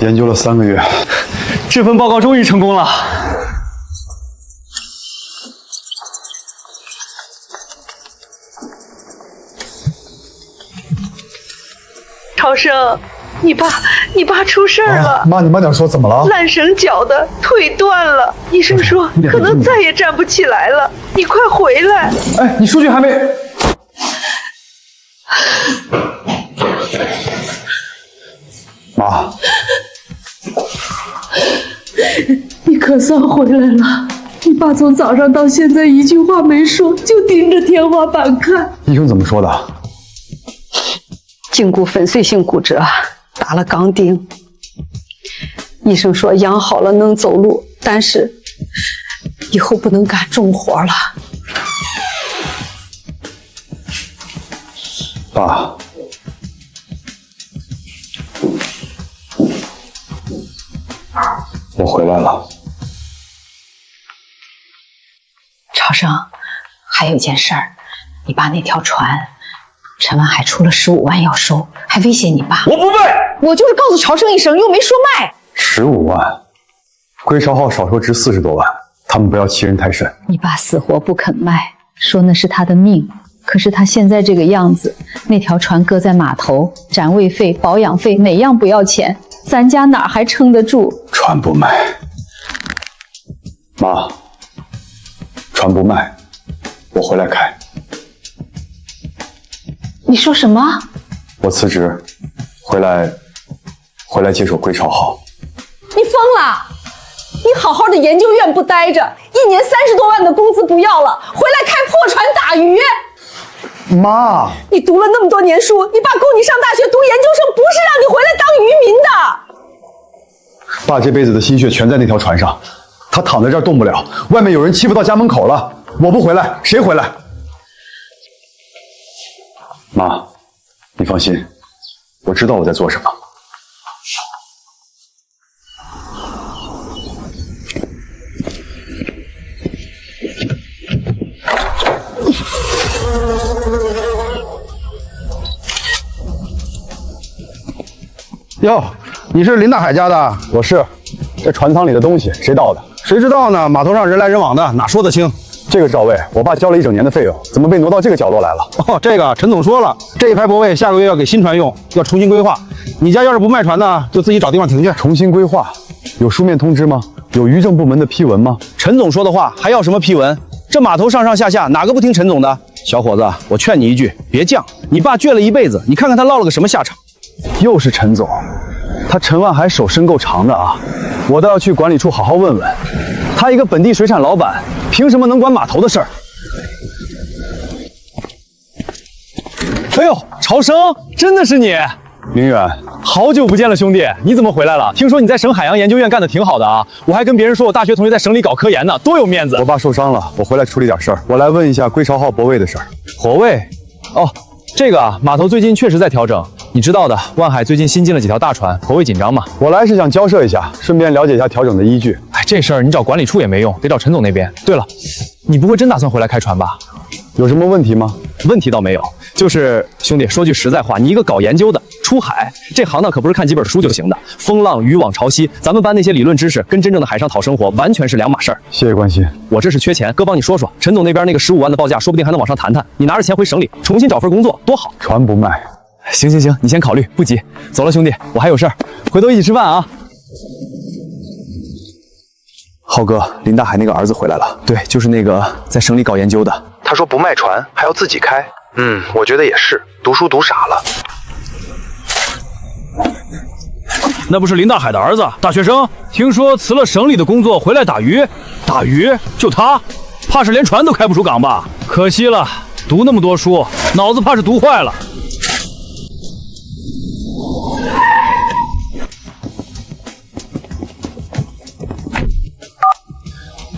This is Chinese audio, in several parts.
研究了3個月，這份報告終於成功了。超生，你爸出事儿了。妈，你慢点說，怎么了？缆绳绞的，腿断了，医生说可能再也站不起来了。你快回来！哎，你数据还没……妈，你可算回来了。你爸从早上到现在一句话没说，就盯着天花板看。医生怎么说的？脛骨粉碎性骨折，打了钢钉。医生说养好了能走路，但是以后不能干重活了。爸，我回来了。超生，还有一件事儿，你爸那条船，陈万海出了15万要收，还威胁你爸。我不背，我就是告诉超生一声，又没说卖。15万，归巢号少说值40多万，他们不要欺人太甚。你爸死活不肯卖，说那是他的命。可是他现在这个样子，那条船搁在碼頭，展位費、保養費哪樣不要錢？咱家哪還撐得住？船不賣，媽，船不賣，我回來開。你說什麼？我辭職，回來接手歸巢號。你瘋了！你好好的研究院不待着，1年30多萬的工資不要了，回來開破船打魚。媽，你讀了那麼多年書，你爸供你上大學讀研究生，不是讓你回來當漁民的。爸這輩子的心血全在那條船上，他躺在這兒動不了，外面有人欺負到家門口了，我不回來，誰回來？媽，你放心，我知道我在做什麼。哟，你是林大海家的？我是。这船舱裡的東西誰倒的？誰知道呢？碼頭上人來人往的，哪說得清？這個趙位，我爸交了1整年的費用，怎麼被挪到這個角落來了？哦，這個陳總說了，這一排泊位下個月要給新船用，要重新規劃。你家要是不賣船呢，就自己找地方停去。重新規劃？有書面通知嗎？有漁政部門的批文嗎？陳總說的話還要什麼批文？這碼頭上上下下哪個不聽陳總的？小伙子，我勸你一句，別犟。你爸倔了一輩子，你看看他落了個什麼下場。又是陳總，他陳萬海手伸夠長的啊！我倒要去管理處好好問問，他一個本地水產老闆，憑什麼能管碼頭的事兒？哎呦，朝生，真的是你！明遠，好久不見了，兄弟，你怎麼回來了？聽說你在省海洋研究院幹得挺好的啊！我還跟別人說我大學同學在省裡搞科研呢，多有面子。我爸受傷了，我回來處理點事兒。我來問一下歸巢號泊位的事兒。泊位？哦，這個啊，碼頭最近確實在調整。你知道的，萬海最近新進了幾條大船，泊位緊張嘛。我來是想交涉一下，順便了解一下調整的依據。哎，這事兒你找管理處也沒用，得找陳總那邊。對了，你不會真打算回來開船吧？有什麼問題嗎？問題倒沒有，就是兄弟說句實在話，你一個搞研究的，出海這行當可不是看幾本書就行的。風浪、漁網、潮汐，咱們班那些理論知識跟真正的海上討生活完全是兩碼事兒。謝謝關心。我這是缺錢，哥幫你說說，陳總那邊那個15萬的報價，說不定還能往上談談。你拿着錢回省裡重新找份工作，多好。船不賣。行，你先考慮，不急。走了，兄弟，我還有事兒，回頭一起吃飯啊。浩哥，林大海那個兒子回來了。對，就是那個在省裡搞研究的。他說不賣船，還要自己開。我覺得也是，讀書讀傻了。那不是林大海的兒子，大學生，聽說辭了省裡的工作回來打魚。打魚？就他？怕是連船都開不出港吧？可惜了，讀那麼多書，腦子怕是讀壞了。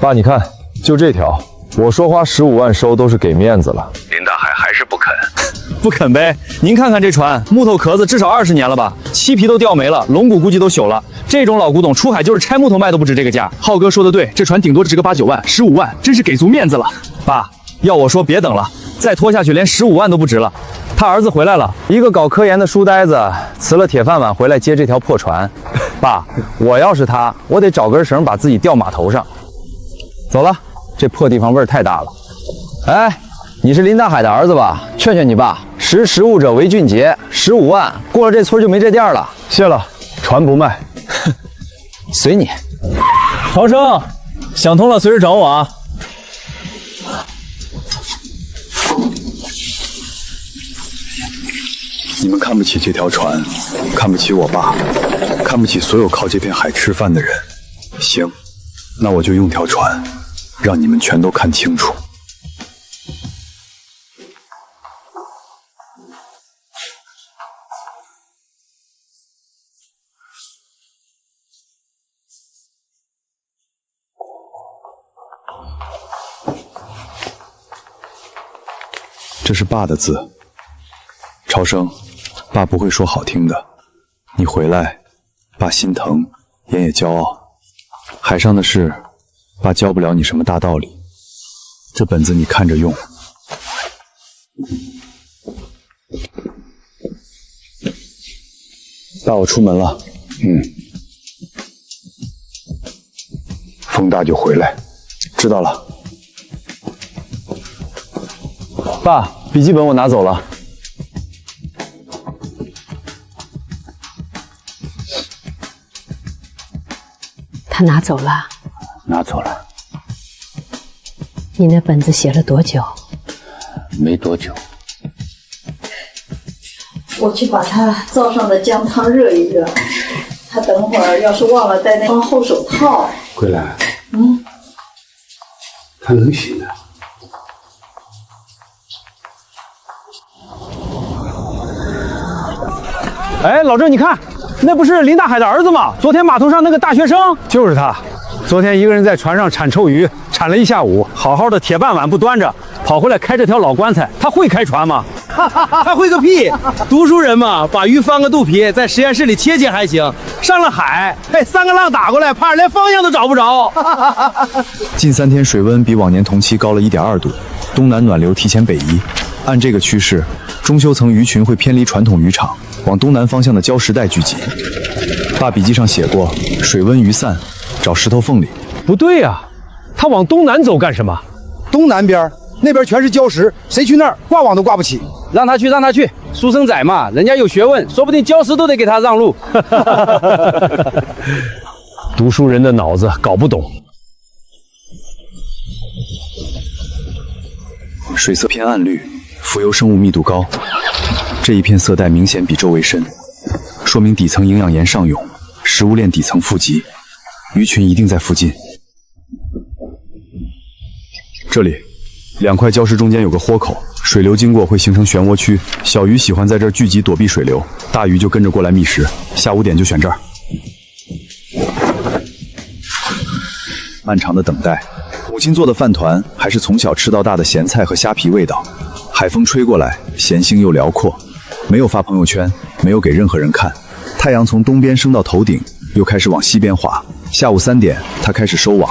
爸，你看，就這條，我說花15萬收都是給面子了。林大海還是不肯，不肯唄。您看看這船，木頭殼子至少20年了吧，漆皮都掉沒了，龍骨估計都朽了。這種老古董出海就是拆木頭賣都不值這個價。浩哥說的對，這船頂多值個8、9萬，15萬真是給足面子了。爸，要我說別等了，再拖下去連15萬都不值了。他兒子回來了，一個搞科研的書呆子，辭了鐵飯碗回來接這條破船。爸，我要是他，我得找根绳把自己吊码头上。走了，这破地方味儿太大了。哎，你是林大海的儿子吧？劝劝你爸，识时务者为俊杰，15万过了这村就没这店了。谢了，船不卖。随你。曹生，想通了随时找我啊。你们看不起这条船，看不起我爸，看不起所有靠这片海吃飯的人。行，那我就用条船，讓你們全都看清楚。這是爸的字，朝生，爸不會說好聽的。你回來，爸心疼，也驕傲。海上的事，爸教不了你什麼大道理。這本子你看着用。爸，我出門了。風大就回來。知道了。爸，筆記本我拿走了。他拿走了。拿走了。你那本子寫了多久？沒多久。我去把他灶上的薑湯熱一熱。他等會兒要是忘了戴那雙厚手套。桂蘭。他能醒的。哎，老鄭，你看，那不是林大海的兒子嗎？昨天碼頭上那個大學生，就是他。昨天一個人在船上鏟臭魚，鏟了一下午，好好的鐵飯碗不端着，跑回來開這條老棺材。他會開船嗎？他會個屁！讀書人嘛，把魚翻個肚皮，在實驗室裡切還行。上了海，哎，3個浪打過來，怕是連方向都找不着。近3天水溫比往年同期高了1.2度，東南暖流提前北移。按這個趨勢，中修層魚群會偏離傳統漁場，往東南方向的礁石帶聚集。爸筆記上寫過，水溫魚散，找石頭縫裡。不對呀，他往東南走幹什麼？東南邊那邊全是礁石，誰去那兒掛網都掛不起。讓他去，讓他去，書生仔嘛，人家有學問，說不定礁石都得給他讓路。讀書人的腦子搞不懂。水色偏暗綠，浮游生物密度高，這一片色帶明顯比周圍深，說明底層營養鹽上湧，食物鏈底層富集，魚群一定在附近。這裡2塊礁石中間有個豁口，水流經過會形成漩渦區，小魚喜歡在這兒聚集躲避水流，大魚就跟着過來覓食。下午點就選這兒。漫長的等待，母親做的飯糰還是從小吃到大的鹹菜和蝦皮味道。海風吹過來，鹹腥又遼闊。沒有發朋友圈，沒有給任何人看。太陽從東邊升到頭頂，又開始往西邊滑。下午3點，他開始收網。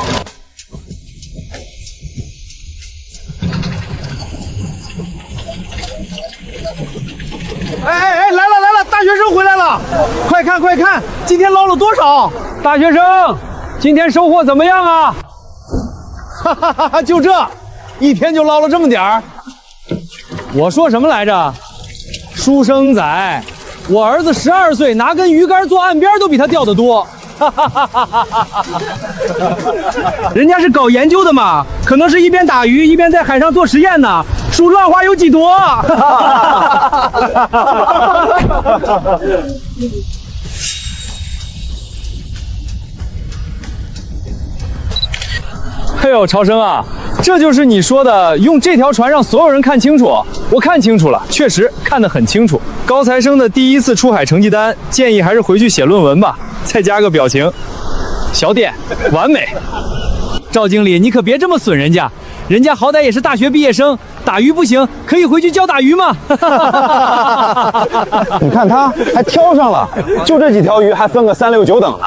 哎，來了，大學生回來了！快看快看，今天撈了多少？大學生，今天收穫怎麼樣啊？哈哈哈哈，就這，一天就撈了這麼點兒。我說什麼來着？書生仔，我兒子12歲，拿根魚竿做岸邊都比他釣得多。人家是搞研究的嘛，可能是一邊打魚一邊在海上做實驗呢。數浪花有幾多？哎呦，朝生啊，這就是你說的用這條船讓所有人看清楚。我看清楚了，確實看得很清楚。高材生的第一次出海成績單，建議還是回去寫論文吧，再加個表情。小點，完美。趙經理，你可別這麼損人家，人家好歹也是大學畢業生，打魚不行，可以回去教打魚嗎？你看他還挑上了，就這幾條魚還分個3、6、9等呢。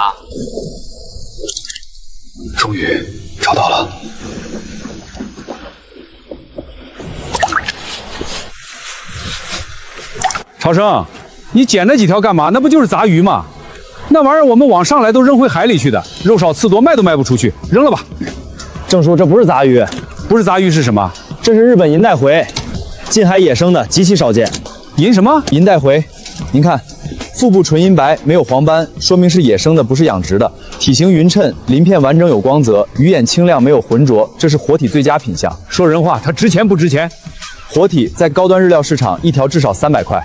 終於找到了。朝生，你撿那幾條幹嘛？那不就是雜魚嗎？那玩意儿我们往上来都扔回海里去的，肉少刺多，卖都卖不出去，扔了吧。郑叔，这不是杂鱼，不是杂鱼是什么？这是日本银带回，近海野生的，极其少见。银什么？银带回，您看，腹部纯银白，没有黄斑，说明是野生的，不是养殖的。体型匀称，鳞片完整有光泽，鱼眼清亮，没有浑浊，这是活体最佳品相。说人话，它值钱不值钱？活体在高端日料市场一条至少300块。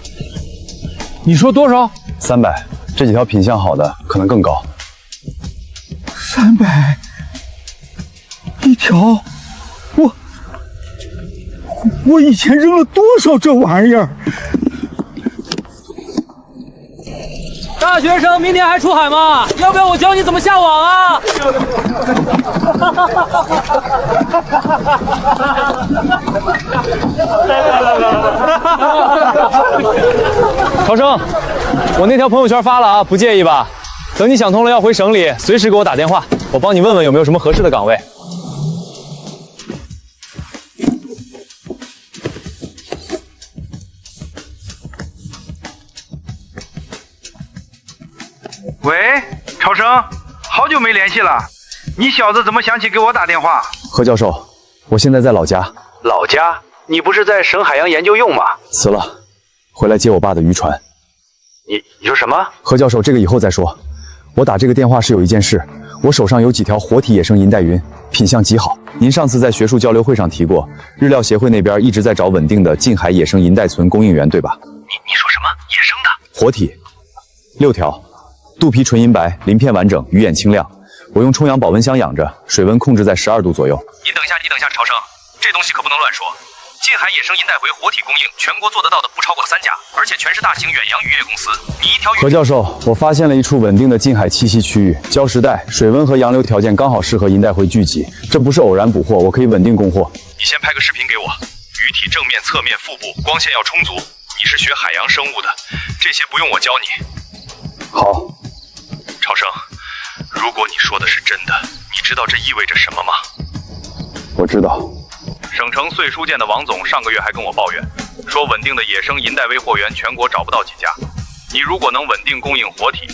你说多少？300。这几条品相好的可能更高。300一条，我以前扔了多少这玩意儿？大学生明天还出海吗？要不要我教你怎么下网啊？超生，我那条朋友圈发了啊，不介意吧？等你想通了要回省里，随时给我打電話，我幫你問問有沒有什麼合適的崗位。喂，超生，好久没联系了，你小子怎么想起给我打电话？何教授，我现在在老家。老家？你不是在省海洋研究用吗？辞了，回来接我爸的渔船。你说什么？何教授，这个以後再說。我打這個電話是有一件事，我手上有幾條活體野生銀帶雲，品相極好。您上次在學術交流會上提過，日料協會那邊一直在找穩定的近海野生銀帶存供應源，對吧？你說什麼？野生的？活體，6條。肚皮純銀白，鱗片完整，魚眼清亮。我用充氧保溫箱養着，水溫控制在12度左右。你等一下，超生，這東西可不能亂說。近海野生銀帶回活體供應，全國做得到的不超過3家，而且全是大型遠洋漁業公司。你一條魚。何教授，我發現了一處穩定的近海棲息區域，礁石帶、水溫和洋流條件剛好適合銀帶回聚集，這不是偶然捕獲，我可以穩定供貨。你先拍個視頻給我，魚體正面、側面、腹部光線要充足。你是學海洋生物的，這些不用我教你。好。超生，如果你說的是真的，你知道這意味着什麼嗎？我知道。省城穗書店的王總上個月還跟我抱怨，說穩定的野生銀帶威貨源全國找不到幾家。你如果能穩定供應活體，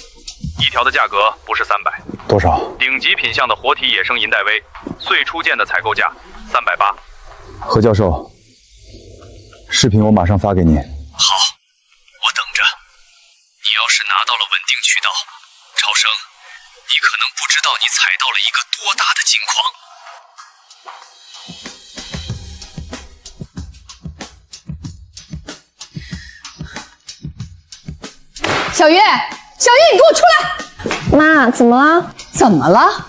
一條的價格不是300。多少？頂級品相的活體野生銀帶威，穗初見的採購價380。何教授，視頻我馬上發給您。好，我等着。你要是拿到了穩定渠道，超生，你可能不知道你踩到了一個多大的金礦。小月，你给我出来！媽，怎麼了？怎麼了？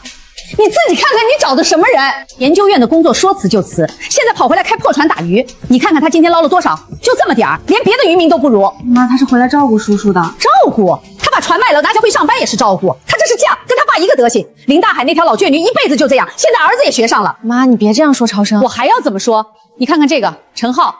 你自己看看你找的什麼人？研究院的工作說辭就辭，現在跑回來開破船打魚。你看看他今天撈了多少？就這麼點兒，連別的漁民都不如。媽，他是回來照顧叔叔的。照顧？他把船賣了，拿家回上班也是照顧。他這是犟，跟他爸一個德行。林大海那條老倔女一輩子就這樣，現在兒子也學上了。媽，你別這樣說超生。我還要怎麼說？你看看這個陳浩，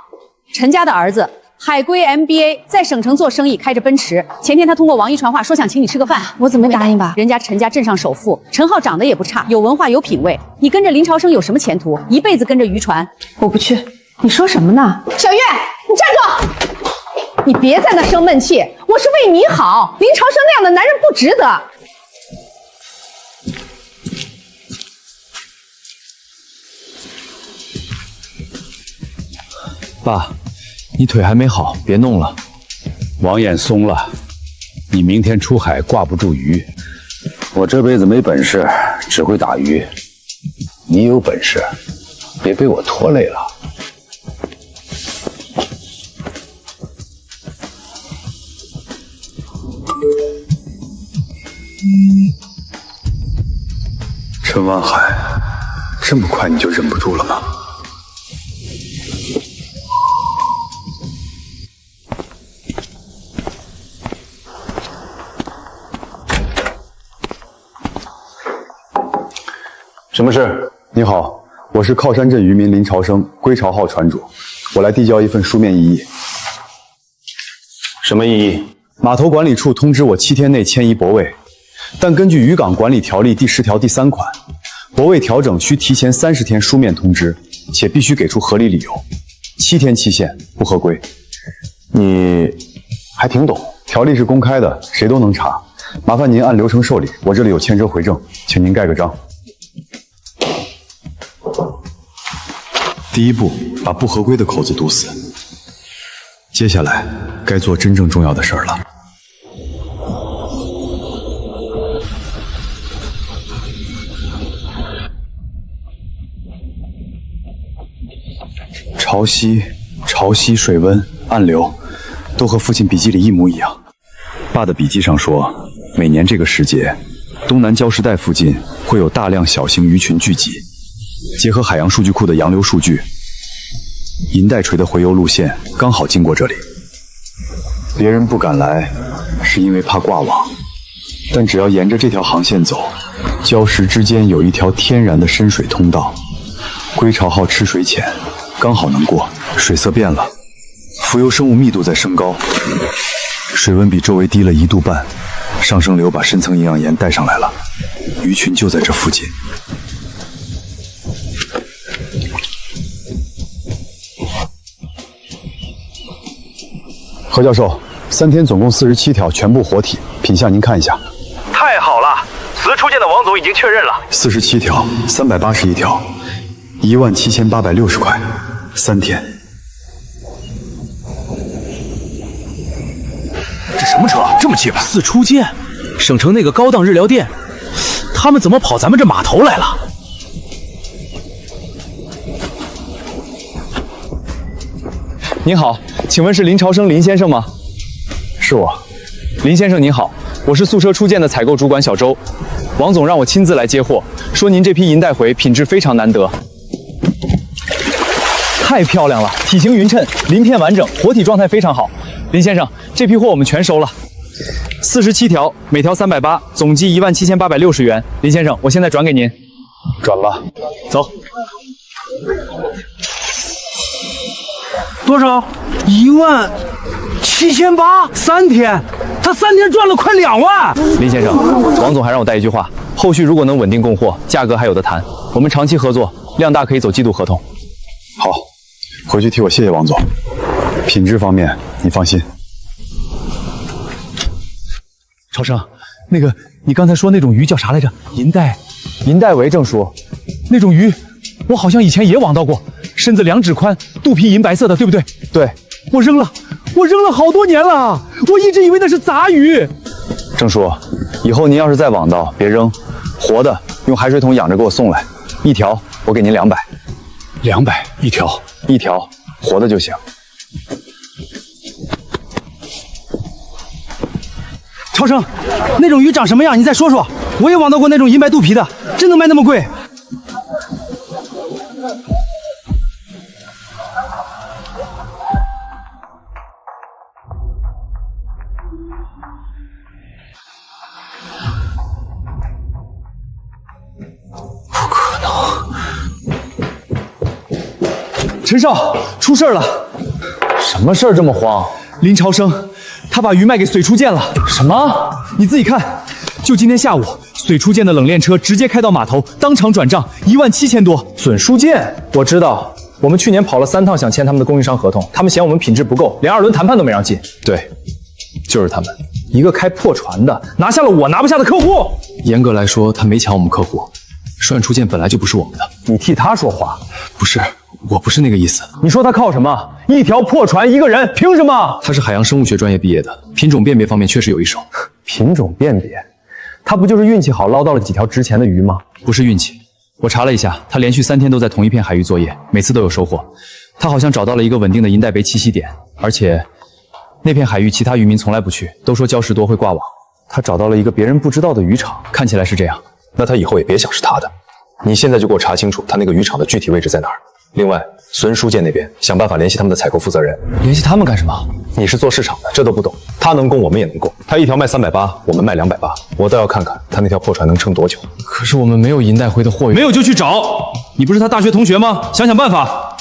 陳家的兒子。海歸 MBA 在省城做生意，開着奔馳。前天他通過王一傳話說想請你吃個飯，我怎麼沒答應吧？人家陳家鎮上首富，陳浩長得也不差，有文化有品位。你跟着林朝生有什麼前途？一輩子跟着漁船，我不去。你說什麼呢？小月，你站住！你別在那生悶氣，我是為你好。林朝生那樣的男人不值得。爸。你腿還沒好，別弄了。網眼鬆了，你明天出海掛不住魚。我這輩子沒本事，只會打魚。你有本事，別被我拖累了。陳萬海，這麼快你就忍不住了嗎？什麼事？你好，我是靠山鎮漁民林朝生，歸巢號船主，我來遞交一份書面異議。什麼異議？碼頭管理處通知我7天內遷移泊位，但根據漁港管理條例第10條第3款，泊位調整需提前30天書面通知，且必須給出合理理由。7天期限不合規。你還挺懂，條例是公開的，誰都能查。麻煩您按流程受理，我这裡有签折回证，请您盖個章。第一步，把不合規的口子堵死。接下来，該做真正重要的事兒了。潮汐、水温、暗流，都和父親筆記裡一模一樣。爸的筆記上說，每年這個時節，東南礁石帶附近會有大量小型魚群聚集。結合海洋數據庫的洋流數據，銀帶錘的回游路線剛好經過這裡。別人不敢來，是因為怕掛網，但只要沿着這條航線走，礁石之間有一條天然的深水通道。歸巢號吃水淺，剛好能過。水色變了，浮游生物密度在升高，水溫比周圍低了1度半，上升流把深層營養鹽帶上來了。魚群就在這附近。何教授，3天总共47條，全部活體，品相您看一下。太好了，此初見的王總已經確認了。47條，381條，17860塊，3天。這什麼車？這麼氣派！4初見，省城那個高檔日料店，他們怎麼跑咱們這碼頭來了？您好，請問是林朝生林先生嗎？是我。林先生您好，我是宿舍初見的採購主管小周，王總讓我親自來接貨，說您這批銀帶回品質非常難得。太漂亮了，體型勻稱，鱗片完整，活體狀態非常好。林先生，這批貨我們全收了，47條，每條380，總計17860元。林先生，我現在轉給您。轉吧。走。多少？17800，3天，他3天賺了快2萬。林先生，王總還讓我帶一句話，後續如果能穩定供貨，價格還有得談。我們長期合作，量大可以走季度合同。好，回去替我謝謝王總。品質方面，你放心。超生，那個你剛才說那種魚叫啥來着？銀帶圍正叔，那種魚我好像以前也網到過，身子2指寬，肚皮銀白色的，對不對？對。我扔了好多年了，我一直以為那是雜魚。正叔，以後您要是再網到，別扔，活的用海水桶養着給我送來，1條我給您200。200一條？1條活的就行。超生，那種魚長什麼樣？你再說說。我也網到過那種銀白肚皮的，真能賣那麼貴？不可能！陈少，出事了！什麼事兒這麼慌？林朝生，他把魚賣給水初見了。什麼？你自己看，就今天下午，水初見的冷鏈車直接開到碼頭，當場轉賬17000多。水初見，我知道，我們去年跑了3趟想簽他們的供應商合同，他們嫌我們品質不夠，連2輪談判都沒讓進。對，就是他們，一個開破船的拿下了我拿不下的客戶。嚴格來說，他沒搶我們客戶，涮初見本來就不是我們的。你替他說話？不是，我不是那個意思。你說他靠什麼？一條破船一個人，憑什麼？他是海洋生物學專業畢業的，品種辨別方面確實有一手。品種辨別？他不就是運氣好撈到了幾條值錢的魚嗎？不是運氣，我查了一下，他連續3天都在同一片海域作業，每次都有收穫。他好像找到了一個穩定的銀帶貝棲息點，而且那片海域其他漁民從來不去，都說礁石多會掛網。他找到了一個別人不知道的漁場，看起來是這樣。那他以後也別想是他的。你現在就給我查清楚他那個漁場的具體位置在哪兒。另外，孙書建那邊想辦法聯繫他們的採購負責人。聯繫他們幹什麼？你是做市場的，這都不懂。他能供，我們也能供。他1條賣380，我們賣280。我倒要看看他那條破船能撐多久。可是我們沒有銀帶回的貨源。沒有就去找。你不是他大學同學嗎？想想辦法。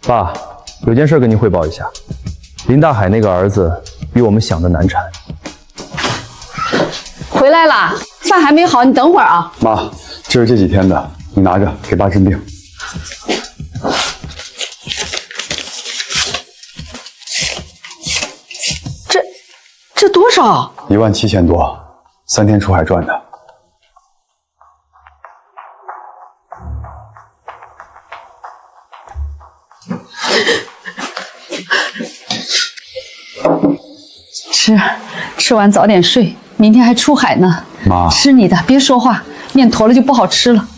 爸，有件事跟您匯報一下，林大海那個兒子比我們想的難產。回來啦，飯還沒好，你等會兒啊。媽，這是這幾天的，你拿着給爸治病。這多少？17000多，3天出海賺的。吃完早点睡，明天还出海呢。妈，吃你的，别说话，面坨了就不好吃了。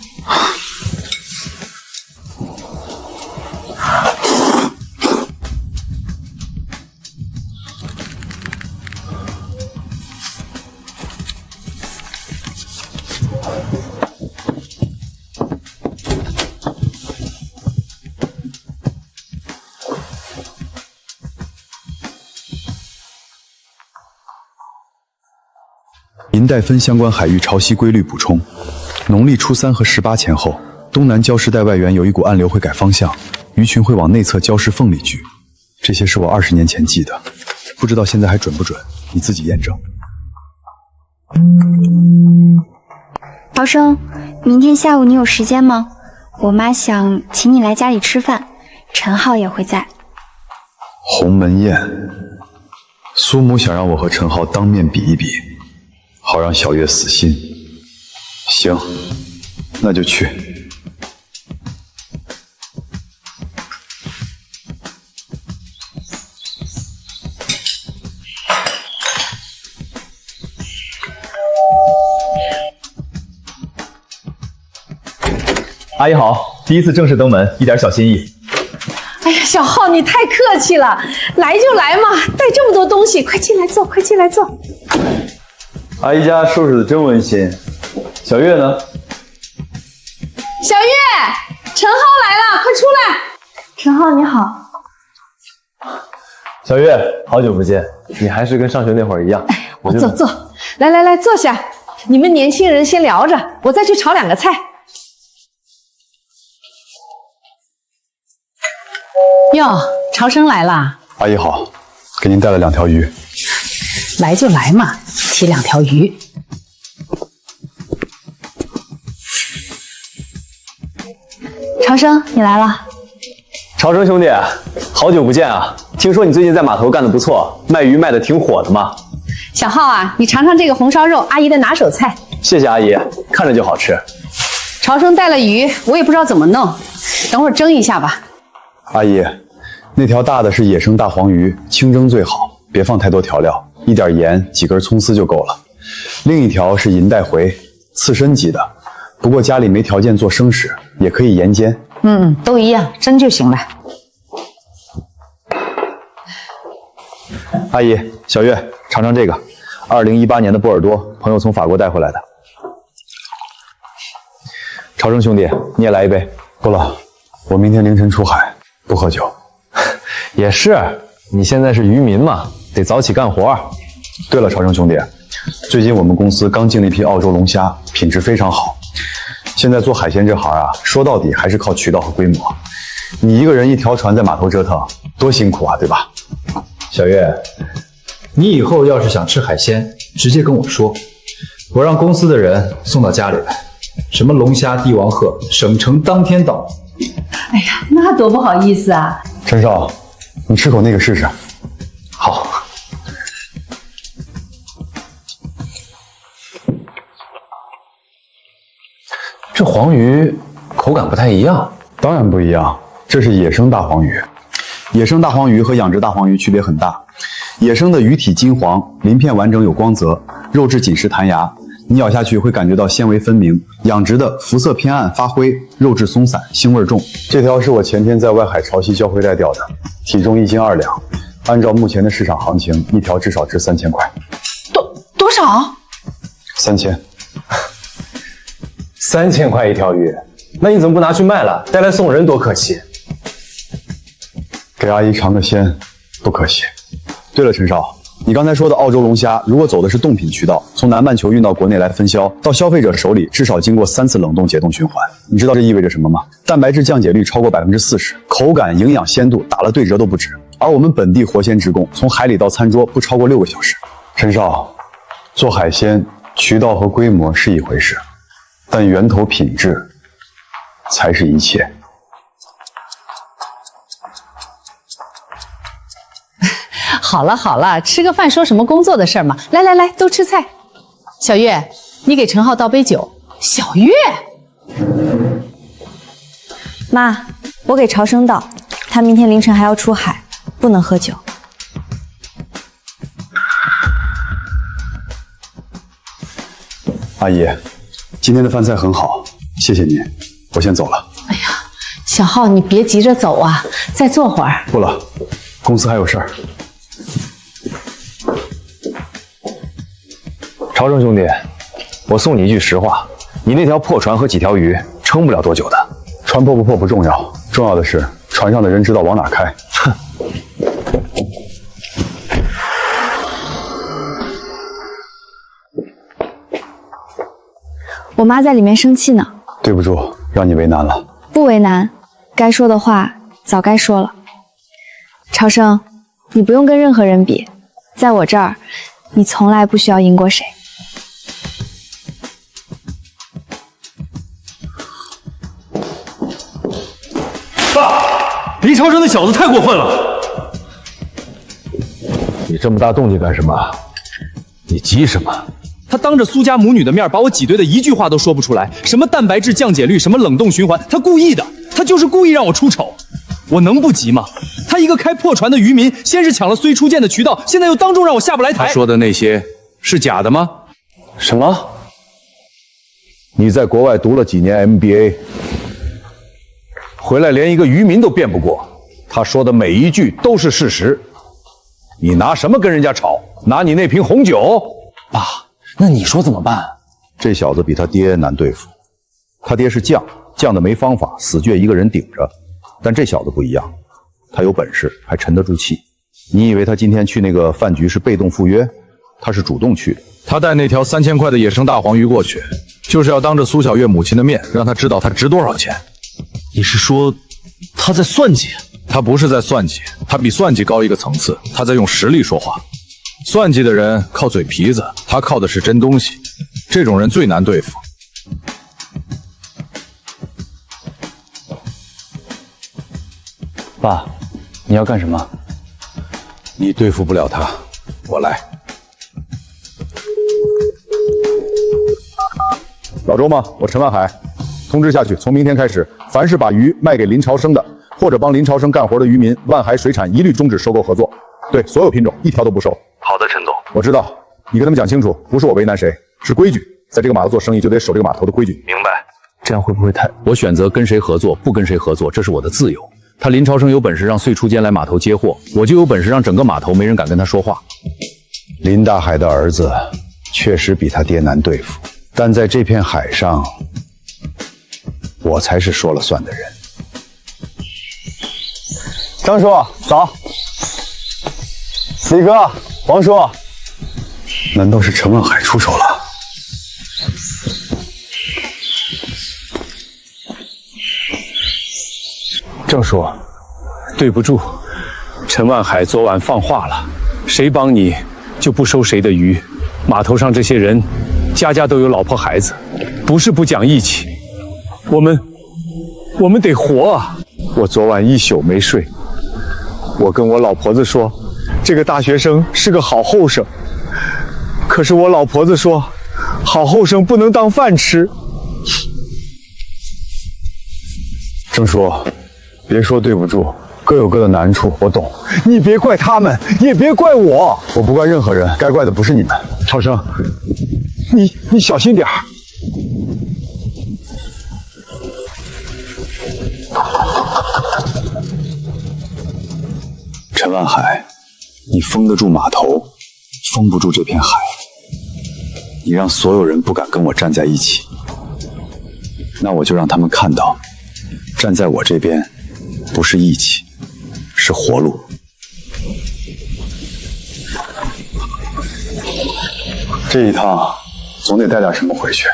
银带分相关海域潮汐规律补充：农历初3和18前後，東南礁石帶外缘有一股暗流會改方向，魚群會往內側礁石縫裡聚。這些是我20年前記的，不知道現在還準不準，你自己驗證。豪生，明天下午你有時間嗎？我媽想請你來家裡吃飯，陳浩也會在。鸿門宴，蘇母想讓我和陳浩當面比一比。好讓小月死心。行，那就去。阿姨好，第一次正式登门，一点小心意。哎呀，小浩，你太客气了，来就来嘛，带这么多东西，快进来坐，快进来坐。阿姨家收拾的真温馨。小月呢？小月，陈浩来了，快出来！陈浩你好。小月，好久不见，你还是跟上学那会儿一样。坐坐，来坐下。你们年轻人先聊着，我再去炒2个菜。哟，朝生来啦！阿姨好，给您带了2条魚。来就来嘛，提2条魚。朝生，你来了。朝生兄弟，好久不见啊！听说你最近在码头干得不错，卖魚賣得挺火的嘛。小浩啊，你尝尝這個紅燒肉，阿姨的拿手菜。謝謝阿姨，看着就好吃。朝生帶了魚，我也不知道怎麼弄，等會兒蒸一下吧。阿姨，那條大的是野生大黃魚，清蒸最好，別放太多調料。一點鹽，幾根蔥絲就夠了。另一條是銀帶回，刺身級的，不過家裡沒條件做生食，也可以鹽煎。都一樣，蒸就行了。阿姨，小月，嘗嘗這個，2018年的波爾多，朋友從法國帶回來的。朝生兄弟，你也來一杯。不了，我明天凌晨出海，不喝酒。也是，你現在是漁民嘛，得早起幹活。對了，朝生兄弟，最近我們公司剛進了一批澳洲龍蝦，品質非常好。現在做海鮮這行啊，說到底還是靠渠道和規模。你一個人一條船在碼頭折騰，多辛苦啊，對吧？小月，你以後要是想吃海鮮，直接跟我說，我讓公司的人送到家裡來。什麼龍蝦、帝王鶴，省城當天到。哎呀，那多不好意思啊！陳少，你吃口那個試試。好。這黃魚口感不太一樣。當然不一樣，這是野生大黃魚。野生大黃魚和養殖大黃魚區別很大。野生的魚體金黃，鱗片完整有光澤，肉質緊實彈牙，你咬下去會感覺到纖維分明。養殖的膚色偏暗發灰，肉質鬆散，腥味重。這條是我前天在外海潮汐交匯帶釣的，體重1斤2兩，按照目前的市場行情，一條至少值3000塊。多少？3000。3000塊一條魚，那你怎麼不拿去賣了，帶來送人多可惜。給阿姨嘗個鮮，不可惜。對了，陳少，你剛才說的澳洲龍蝦，如果走的是凍品渠道，從南半球運到國內來分銷，到消費者手裡至少經過3次冷凍解凍循環。你知道這意味着什麼嗎？蛋白質降解率超過40%，口感、營養、鮮度打了對折都不止。而我們本地活鮮直供，從海裡到餐桌不超過6個小時。陳少，做海鮮，渠道和規模是一回事，但源頭品質才是一切。好了好了，吃个饭说什么工作的事儿嘛？来来来，都吃菜。小月，你给陈浩倒杯酒。小月，妈，我给朝生倒，他明天凌晨还要出海，不能喝酒。阿姨，今天的饭菜很好，谢谢您，我先走了。哎呀，小浩，你别急着走啊，再坐会儿。不了，公司还有事儿。朝生兄弟，我送你一句实话，你那条破船和几条鱼撑不了多久的。船破不破不重要，重要的是船上的人知道往哪开。哼。我妈在里面生气呢。对不住，让你为难了。不为难，该说的话早该说了。朝生，你不用跟任何人比，在我这儿，你从来不需要赢过谁。爸，林朝生那小子太过分了！你这么大动静干什么？你急什么？他当着苏家母女的面把我挤兑的一句话都说不出来，什么蛋白质降解率，什么冷冻循环，他故意的，他就是故意让我出丑，我能不急吗？他一个开破船的渔民，先是抢了虽初见的渠道，现在又当众让我下不来台。他说的那些是假的吗？什么？你在国外读了几年 MBA， 回来连一个渔民都辩不过，他说的每一句都是事实。你拿什么跟人家吵？拿你那瓶红酒？爸，那你说怎么办？这小子比他爹难对付，他爹是犟，犟的没方法，死倔一个人顶着。但这小子不一样，他有本事，还沉得住气。你以为他今天去那个饭局是被动赴約？他是主动去的。他带那条3000塊的野生大黃魚過去，就是要當着蘇小月母親的面，讓他知道他值多少錢。你是說他在算計？他不是在算計，他比算計高一個層次，他在用實力說話。算計的人靠嘴皮子，他靠的是真東西，這種人最難對付。爸，你要幹什麼？你對付不了他，我來。老周嗎？我陳萬海，通知下去，從明天開始，凡是把魚賣給林朝生的，或者幫林朝生幹活的漁民，萬海水產一律終止收購合作。對，所有品種一條都不收。好的，陳總。我知道，你跟他們講清楚，不是我為難誰，是規矩。在這個碼頭做生意就得守這個碼頭的規矩。明白。這樣會不會太……我選擇跟誰合作，不跟誰合作，這是我的自由。他林朝生有本事讓歲初間來碼頭接貨，我就有本事讓整個碼頭沒人敢跟他說話。林大海的兒子確實比他爹難對付，但在這片海上，我才是說了算的人。張叔，早。李哥，黃叔，難道是陳萬海出手了？鄭叔，對不住，陳萬海昨晚放話了，誰幫你就不收誰的魚。碼頭上這些人，家家都有老婆孩子，不是不講義氣，我們得活啊！我昨晚一宿沒睡，我跟我老婆子說，這個大學生是個好後生，可是我老婆子說，好後生不能當飯吃。鄭叔，別說對不住，各有各的難處，我懂。你別怪他們，也別怪我，我不怪任何人，該怪的不是你們。朝生，你小心點兒。陳萬海，你封得住碼頭，封不住這片海。你讓所有人不敢跟我站在一起，那我就讓他們看到，站在我這邊不是義氣，是活路。這一趟總得帶點什麼回去。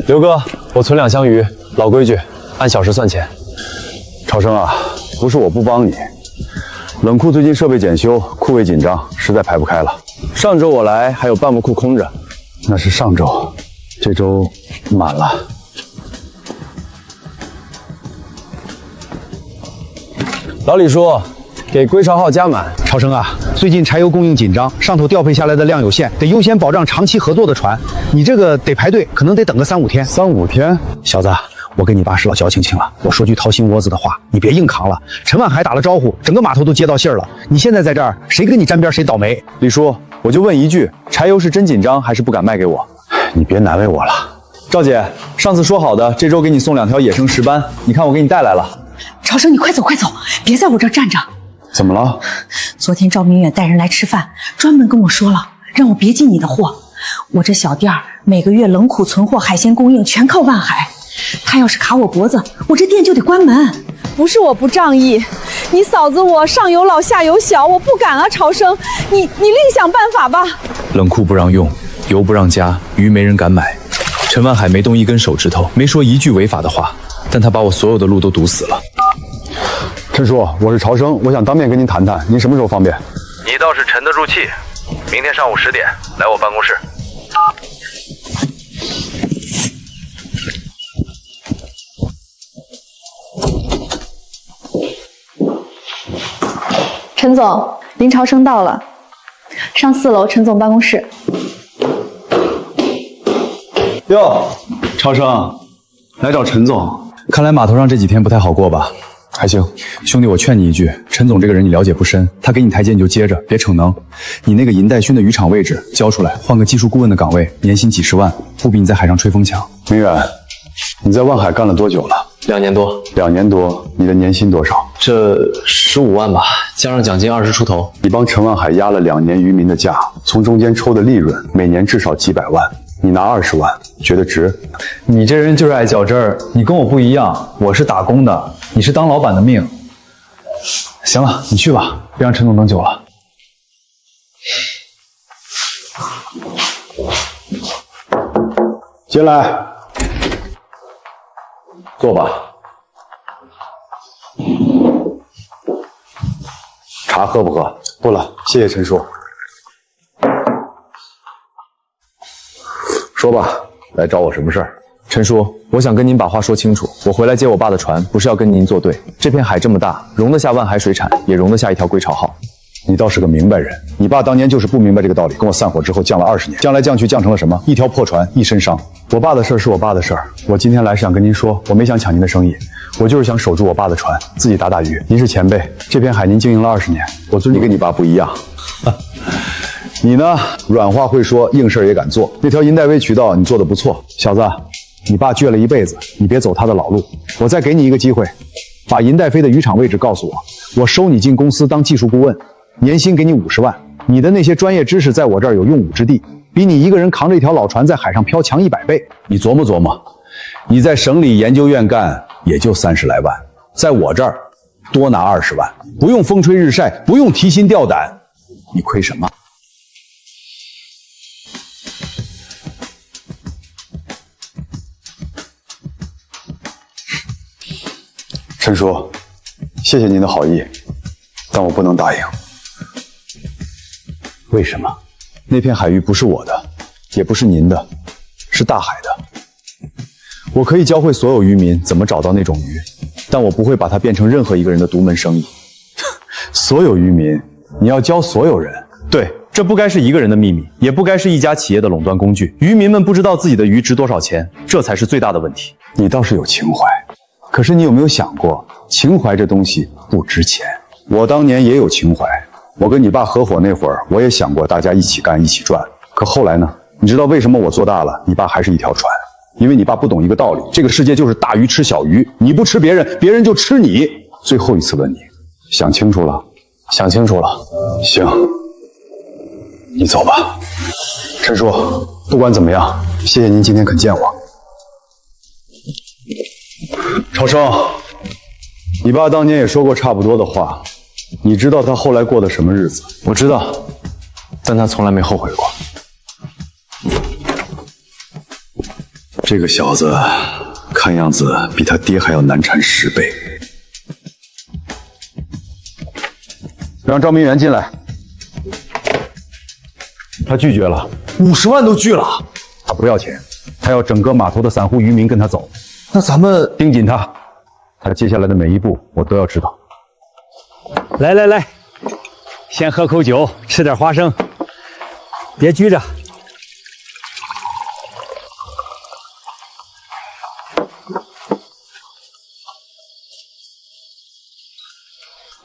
劉哥，我存2箱魚，老規矩，按小時算錢。朝生啊，不是我不幫你，冷庫最近設備檢修，庫位緊張，實在排不開了。上周我来还有半木庫空着，那是上周，这周满了。老李叔，给归巢号加满。超生啊，最近柴油供应紧张，上头调配下来的量有限，得优先保障长期合作的船。你这个得排队，可能得等个3、5天。3、5天，小子，我跟你爸是老交情了，我说句掏心窝子的话，你别硬扛了。陈万海打了招呼，整个码头都接到信儿了。你现在在这儿，谁跟你沾边谁倒霉。李叔，我就问一句，柴油是真緊張還是不敢賣給我？你別難為我了。趙姐，上次說好的，這周給你送2條野生石斑，你看我給你帶來了。超生，你快走，別在我這兒站着。怎麼了？昨天趙明遠帶人來吃飯，專門跟我說了，讓我別進你的貨。我這小店兒每個月冷庫存貨海鮮供應全靠萬海，他要是卡我脖子，我這店就得關門。不是我不仗義，你嫂子我上有老下有小，我不敢啊，超生，你另想辦法吧。冷庫不讓用，油不讓加，魚沒人敢買。陳萬海沒動一根手指頭，沒說一句違法的話，但他把我所有的路都堵死了。陳叔，我是朝生，我想當面跟您談談，您什麼時候方便？你倒是沉得住氣，明天上午10點來我辦公室。陳總，林朝生到了，上4樓陳總辦公室。喲，朝生，來找陳總，看來碼頭上這幾天不太好過吧？還行，兄弟，我勸你一句，陳總這個人你了解不深，他給你台階你就接着，別逞能。你那個銀帶燻的漁場位置交出來，換個技術顧問的崗位，年薪幾10萬，不比你在海上吹風強。明遠，你在萬海幹了多久了？2年多。2年多，你的年薪多少？這15萬吧，加上獎金20出頭。你幫陳萬海壓了2年漁民的價，從中間抽的利潤每年至少幾百萬，你拿20萬，覺得值？你這人就是愛較真兒，你跟我不一樣，我是打工的，你是當老闆的命。行了，你去吧，別讓陳總等久了。進來，坐吧。茶喝不喝？不了，謝謝陳叔。說吧，來找我什麼事兒？陳叔，我想跟您把話說清楚。我回來接我爸的船，不是要跟您作對。這片海這麼大，容得下萬海水產，也容得下一條歸巢號。你倒是個明白人。你爸當年就是不明白這個道理，跟我散夥之後降了20年，降來降去降成了什麼？一條破船，一身傷。我爸的事是我爸的事兒。我今天來是想跟您說，我沒想搶您的生意，我就是想守住我爸的船，自己打打魚。您是前輩，這片海您經營了20年，我尊重。你跟你爸不一樣。你呢，軟話會說，硬事兒也敢做。那條銀帶威渠道你做得不錯，小子，你爸倔了一輩子，你別走他的老路。我再給你一個機會，把銀帶飛的漁場位置告訴我，我收你進公司當技術顧問，年薪給你50萬。你的那些專業知識在我這兒有用武之地，比你一個人扛着一條老船在海上漂強100倍。你琢磨琢磨，你在省裡研究院幹也就30來萬，在我這兒多拿20萬，不用風吹日曬，不用提心吊膽，你虧什麼？陳叔，謝謝您的好意，但我不能答應。為什麼？那片海域不是我的，也不是您的，是大海的。我可以教會所有漁民怎麼找到那種魚，但我不會把它變成任何一個人的獨門生意。所有漁民，你要教所有人。對，這不該是一個人的秘密，也不該是一家企業的壟斷工具。漁民們不知道自己的魚值多少錢，這才是最大的問題。你倒是有情懷。可是你有沒有想過，情懷這東西不值錢？我當年也有情懷，我跟你爸合夥那會兒，我也想過大家一起幹一起賺。可後來呢？你知道為什麼我做大了，你爸還是一條船？因為你爸不懂一個道理，這個世界就是大魚吃小魚，你不吃別人，別人就吃你。最後一次問你，想清楚了？想清楚了。行，你走吧。陳叔，不管怎麼樣，謝謝您今天肯見我。朝生，你爸當年也說過差不多的話，你知道他後來過的什麼日子？我知道，但他從來沒後悔過。這個小子看樣子比他爹還要難纏10倍。讓趙明遠進來。他拒絕了，50万都拒了。他不要钱，他要整个码头的散户渔民跟他走。那咱们盯紧他，他接下来的每一步我都要知道。来来来，先喝口酒，吃点花生，别拘着。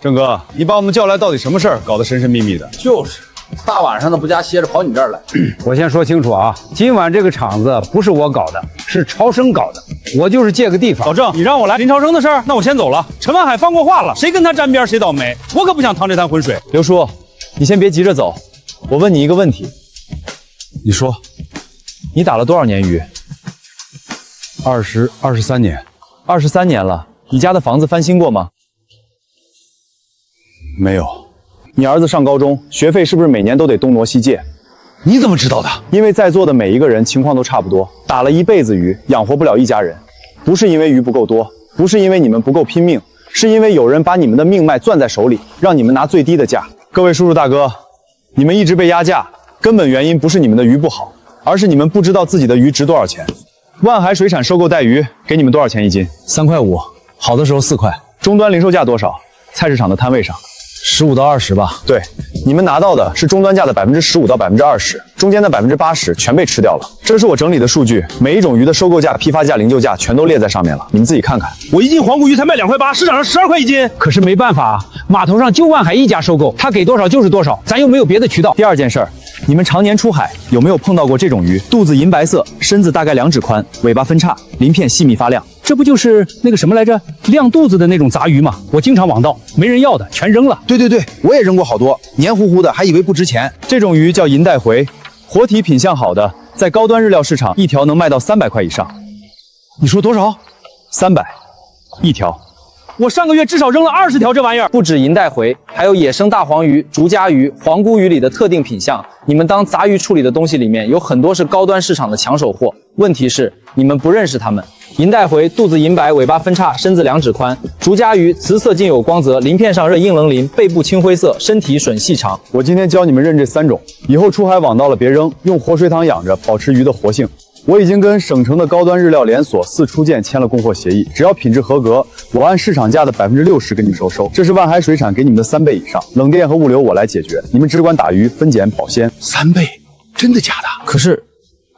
郑哥，你把我们叫来，到底什么事儿？搞得神神秘秘的。就是，大晚上的不加歇着跑你这儿来。我先说清楚啊，今晚这个场子不是我搞的，是超生搞的。我就是借个地方。老郑，你让我来林超生的事儿，那我先走了。陈万海放过话了，谁跟他沾边谁倒霉。我可不想趟这滩浑水。刘叔，你先別急着走，我問你一個問題。你說，你打了多少年魚23年。23年了，你家的房子翻新過嗎？沒有。你兒子上高中，學費是不是每年都得東挪西借？你怎麼知道的？因為在座的每一個人情況都差不多，打了一輩子魚，養活不了一家人。不是因為魚不夠多，不是因為你們不夠拼命，是因為有人把你們的命脈攥在手裡，讓你們拿最低的價。各位叔叔大哥，你們一直被壓價，根本原因不是你們的魚不好，而是你們不知道自己的魚值多少錢。萬海水產收購帶魚，給你們多少錢一斤？3塊5，好的時候4塊。終端零售價多少？菜市場的攤位上。15到20吧。對，你們拿到的是終端價的15%到20%，中間的80%全被吃掉了。這是我整理的數據，每一種魚的收購價、批發價、零售價全都列在上面了，你們自己看看。我一斤黃骨魚才賣2塊8，市場上12塊一斤。可是沒辦法啊，碼頭上就萬海一家收購，他給多少就是多少，咱又沒有別的渠道。第二件事兒，你們常年出海，有沒有碰到過這種魚？肚子銀白色，身子大概2指寬，尾巴分叉，鱗片細密發亮。這不就是那個什麼來着？亮肚子的那種雜魚嗎？我經常網到，沒人要的，全扔了。對，我也扔過好多，黏糊糊的，還以為不值錢。這種魚叫銀帶回，活體品相好的，在高端日料市場一條能賣到300塊以上。你說多少？300一條。我上個月至少扔了20條這玩意兒。不止銀帶回，還有野生大黃魚、竹筴魚、黃鰻魚裡的特定品項。你們當雜魚處理的東西裡面有很多是高端市場的搶手貨。問題是你們不認識它們。銀帶回肚子銀白，尾巴分叉，身子2指寬；竹筴魚雌色近有光澤，鱗片上熱硬稜鱗，背部青灰色，身體筍細長。我今天教你們認這3種，以後出海網到了別扔，用活水塘養着，保持魚的活性。我已經跟省城的高端日料連鎖4初見簽了供貨協議，只要品質合格，我按市場價的60%給你們收。這是萬海水產給你們的3倍以上，冷電和物流我來解決，你們只管打魚、分揀、保鮮。3倍？真的假的？可是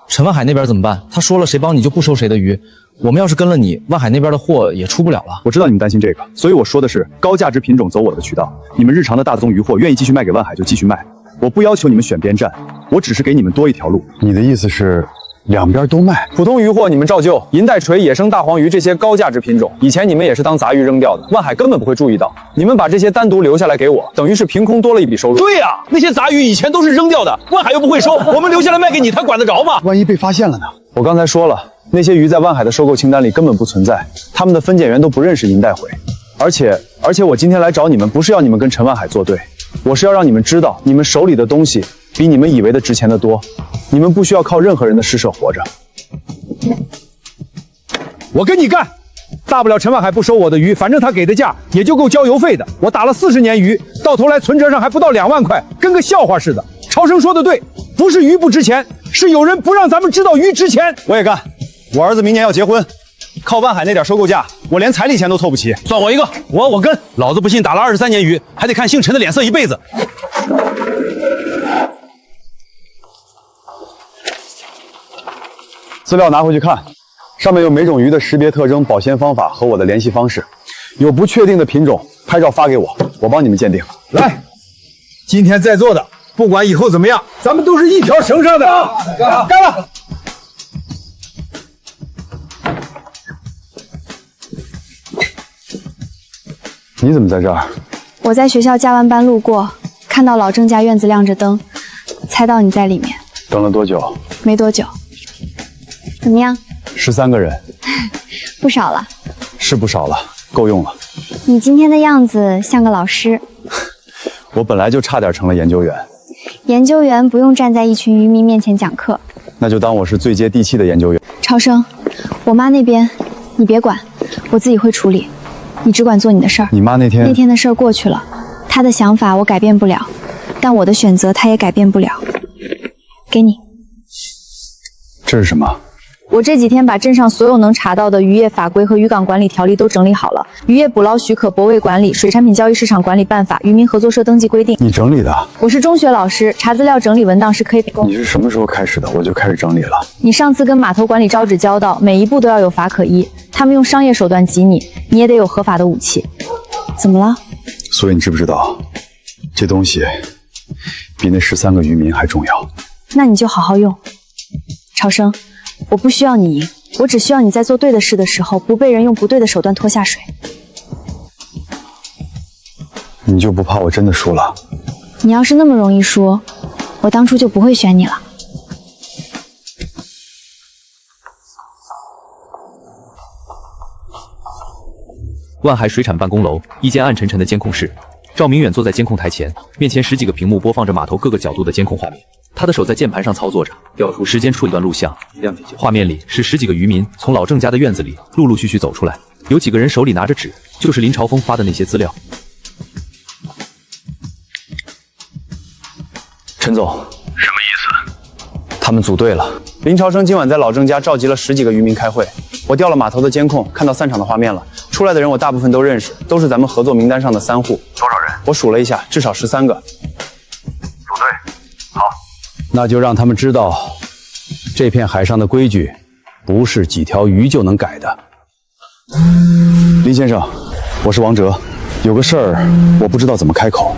陳萬海那邊怎麼辦？他說了誰幫你就不收誰的魚。我們要是跟了你，萬海那邊的貨也出不了了。我知道你們擔心這個，所以我說的是高價值品種走我的渠道。你們日常的大宗魚貨願意繼續賣給萬海就繼續賣，我不要求你們選邊站，我只是給你們多一條路。你的意思是兩邊都賣？普通魚貨你們照舊，銀帶錘、野生大黃魚這些高價值品種，以前你們也是當雜魚扔掉的，萬海根本不會注意到。你們把這些單獨留下來給我，等於是憑空多了一筆收入。對呀，那些雜魚以前都是扔掉的，萬海又不會收，我們留下來賣給你，他管得着嗎？萬一被發現了呢？我剛才說了，那些魚在萬海的收購清單裡根本不存在，他們的分揀員都不認識銀帶回。而且我今天來找你們，不是要你們跟陳萬海作對，我是要讓你們知道，你們手裡的東西比你們以為的值錢得多，你們不需要靠任何人的施捨活着。我跟你幹，大不了陳萬海不收我的魚，反正他給的價也就夠交郵費的。我打了40年魚，到頭來存折上還不到2萬塊，跟個笑話似的。超生說的對，不是魚不值錢，是有人不讓咱們知道魚值錢。我也幹，我兒子明年要結婚，靠萬海那點收購價，我連彩禮錢都湊不齊。算我一個，我跟，老子不信打了23年魚，還得看姓陳的臉色一輩子。資料拿回去看，上面有每種魚的識別特徵、保鮮方法和我的聯繫方式。有不確定的品種，拍照發給我，我幫你們鑑定。來，今天在座的，不管以後怎麼樣，咱們都是一條繩上的。幹了！你怎麼在這兒？我在學校加完班路過，看到老鄭家院子亮着燈，猜到你在裡面。等了多久？沒多久。怎麼樣？13個人，不少了。是不少了，夠用了。你今天的樣子像個老師。我本來就差點成了研究員。研究員不用站在一群漁民面前講課。那就當我是最接地氣的研究員。超生，我媽那邊你別管，我自己會處理。你只管做你的事兒。你媽那天的事兒過去了，她的想法我改變不了，但我的選擇她也改變不了。給你。這是什麼？我這幾天把鎮上所有能查到的漁業法規和漁港管理条例都整理好了。漁業捕撈許可、泊位管理、水產品交易市场管理办法、渔民合作社登記規定。你整理的？我是中学老師，查資料、整理文檔是可以。你是什麼時候開始的？我就開始整理了。你上次跟碼頭管理招致交道，每一步都要有法可依。他們用商業手段擠你，你也得有合法的武器。怎麼了？所以你知不知道，這東西比那13個漁民還重要？那你就好好用。朝生，我不需要你贏，我只需要你在做對的事的時候，不被人用不对的手段拖下水。你就不怕我真的輸了？你要是那麼容易輸，我當初就不會選你了。萬海水產辦公樓一間暗沉沉的監控室，趙明遠坐在監控台前，面前10幾個屏幕播放着碼頭各個角度的監控畫面。他的手在鍵盤上操作着，调出时间处理段錄像。畫面裡是10幾個漁民從老鄭家的院子裡陸陸續續走出來，有幾個人手裡拿着紙，就是林朝峰發的那些資料。陳總，什麼意思？他们組隊了。林朝生今晚在老鄭家召集了10幾個漁民開會，我調了碼頭的監控，看到散場的畫面了。出來的人我大部分都認識，都是咱們合作名單上的3戶。多少人？我數了一下，至少13個。組隊，好。那就讓他們知道，這片海上的規矩，不是幾條魚就能改的。林先生，我是王哲，有個事兒我不知道怎麼開口。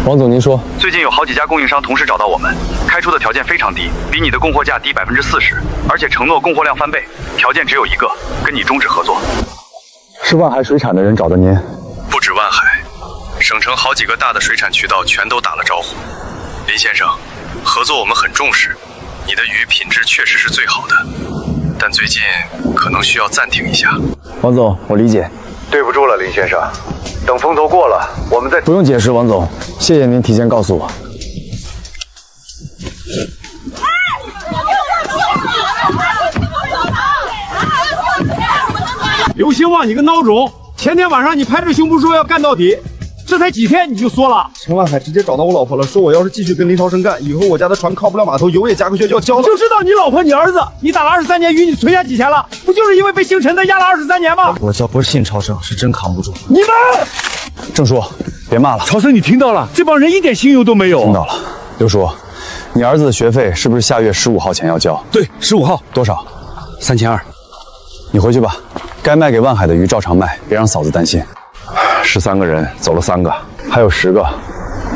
王總，您說。最近有好幾家供應商同時找到我們，開出的條件非常低，比你的供貨價低40%，而且承諾供貨量翻倍，條件只有一個，跟你終止合作。是萬海水產的人找的您？不止萬海，省城好幾個大的水產渠道全都打了招呼。林先生，合作我們很重視，你的魚品質確實是最好的，但最近可能需要暫停一下。王總，我理解。對不住了，林先生。等風頭過了，我們再……不用解釋，王總，謝謝您提前告訴我。刘兴旺，你个孬种！前天晚上你拍着胸脯說要幹到底，這才幾天你就縮了。陳萬海直接找到我老婆了，說我要是繼續跟林朝生幹，以後我家的船靠不了碼頭，油也加個血就要交了。就知道你老婆你兒子，你打了23年魚，你存下幾錢了？不就是因為被姓陳的壓了23年嗎？我要不是信朝生，是真扛不住。你們，鄭叔，別罵了。朝生，你聽到了？這幫人一點信用都沒有。聽到了。劉叔，你兒子的學費是不是下月15號前要交？對，15號。多少？3200。你回去吧，該賣給萬海的魚照常賣，別讓嫂子擔心。13個人走了3個，還有10個，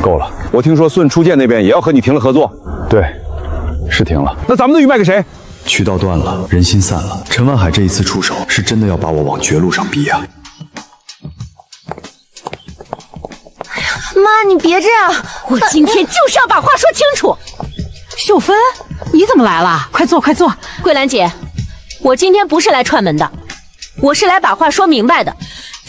夠了。我聽說順初建那邊也要和你停了合作。對，是停了。那咱們的魚賣給誰？渠道斷了，人心散了。陳萬海這一次出手，是真的要把我往絕路上逼啊！媽，你別這樣，我今天就是要把話說清楚。秀芬，你怎麼來了？快坐，快坐。桂蘭姐，我今天不是來串門的，我是來把話說明白的。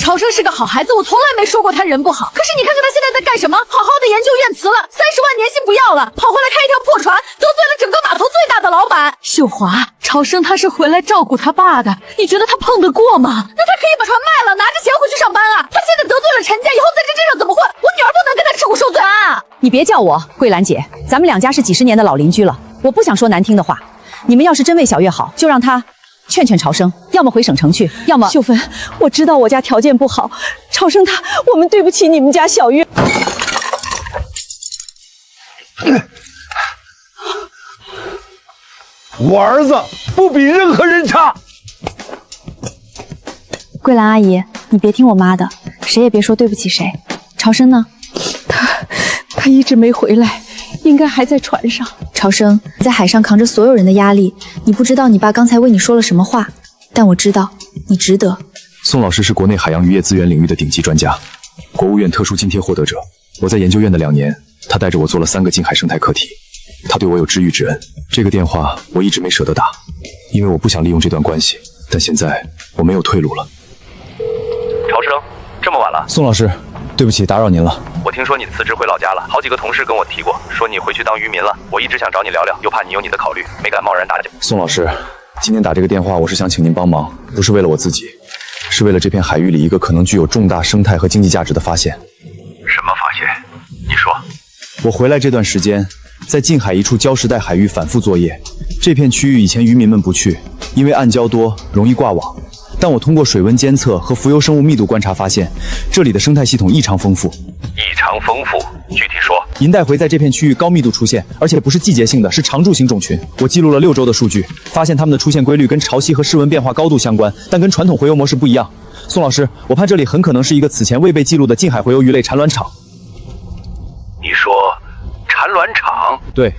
朝生是個好孩子，我從來沒說過他人不好。可是你看看他現在在幹什麼？好好的研究院辭了，30萬年薪不要了，跑回來開一條破船，得罪了整個碼頭最大的老闆。秀華，朝生他是回來照顧他爸的，你覺得他碰得過嗎？那他可以把船賣了，拿着錢回去上班啊。他現在得罪了陳家，以後在這鎮上怎麼混？我女兒不能跟他吃苦受罪啊！你別叫我桂蘭姐，咱們兩家是幾十年的老鄰居了，我不想說難聽的話。你們要是真為小月好，就讓他勸勸朝生，要麼回省城去，要麼……秀芬，我知道我家條件不好，朝生他，我們對不起你們家小月。我兒子不比任何人差。桂蘭阿姨，你別聽我媽的，誰也別說對不起誰。朝生呢？他一直沒回來，應該還在船上。朝生，你在海上扛着所有人的壓力，你不知道你爸剛才為你說了什麼話，但我知道你值得。宋老師是國內海洋漁業資源領域的頂級專家，國務院特殊津貼獲得者。我在研究院的2年，他帶着我做了3個近海生態課題，他對我有知遇之恩。這個電話我一直沒捨得打，因為我不想利用這段關係，但現在我沒有退路了。朝生，這麼晚了。宋老師，對不起，打擾您了。我聽說你辭職回老家了，好幾個同事跟我提過，說你回去當漁民了。我一直想找你聊聊，又怕你有你的考慮，沒敢貿然打這。宋老師，今天打這個電話，我是想請您幫忙，不是為了我自己，是為了這片海域裡一個可能具有重大生態和經濟價值的發現。什麼發現？你說。我回來這段時間，在近海一處礁石帶海域反复作業。这片区域以前渔民们不去，因为暗礁多，容易掛網。但我通过水溫監測和浮游生物密度觀察發現，這裡的生態系統異常豐富。異常豐富，具體說？銀帶回在這片區域高密度出現，而且不是季節性的，是常駐型種群。我記錄了6周的數據，發現它們的出現規律跟潮汐和室溫變化高度相關，但跟傳統洄游模式不一樣。宋老師，我判這裡很可能是一個此前未被記錄的近海洄游魚類產卵場。你說產卵場？對。